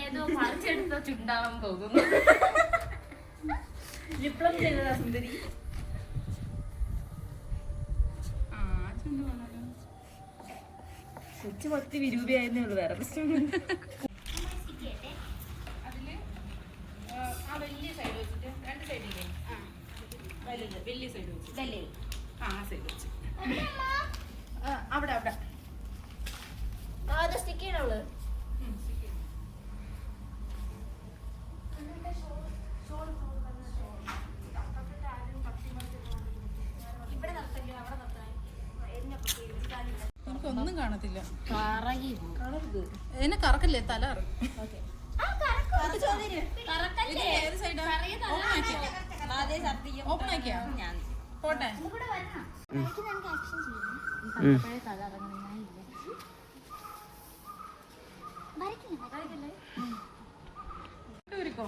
ഏതോ പറിച്ചെടുത്ത ചുണ്ടാവാൻ തോന്നുന്നു. വിപ്ലവം ചെയ്തതാ സുന്ദരി. കൊച്ചു 10 രൂപയായിരുന്നേ ഉള്ളു. വേറെ പ്രശ്നമൊന്നും. അതില് ആ വലിയ സൈഡ് വെച്ചിട്ട് 2 സൈഡില്ലേ? വലിയ സൈഡ് വെച്ച് ആ സൈഡ് വെച്ച് അവിടെ അവിടെ സ്റ്റിക്ക് ചെയ്യണുള്ളു. ഒന്നും കാണത്തില്ല. എന്നെ കറക്കല്ലേ തല ഓപ്പൺ ആക്കിയാ പോട്ടെ.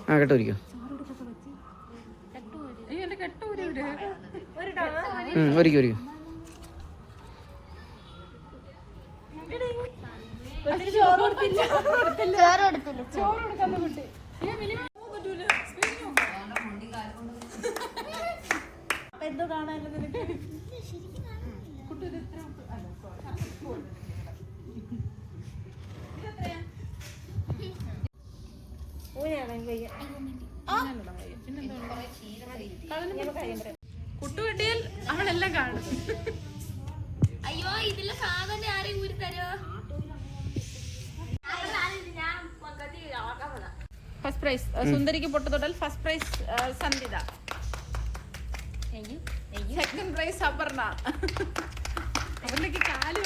കേട്ടോരിക്കോ എന്റെ കെട്ടൂര് ഒരിക്കോ ഒരിക്കോ. എന്തോ കാണാനല്ലോ നിനക്ക്. കുട്ടുകെട്ടിയാൽ അവളെല്ലാം കാണും. അയ്യോ ഇതിലെ സാധനം ആരെയും ഊരി തരോ? ഫസ്റ്റ് പ്രൈസ് സുന്ദരിക്ക് പൊട്ട് തൊടൽ. First prize Sandhitha. Second prize Aparna. അവരിലേക്ക് കാല്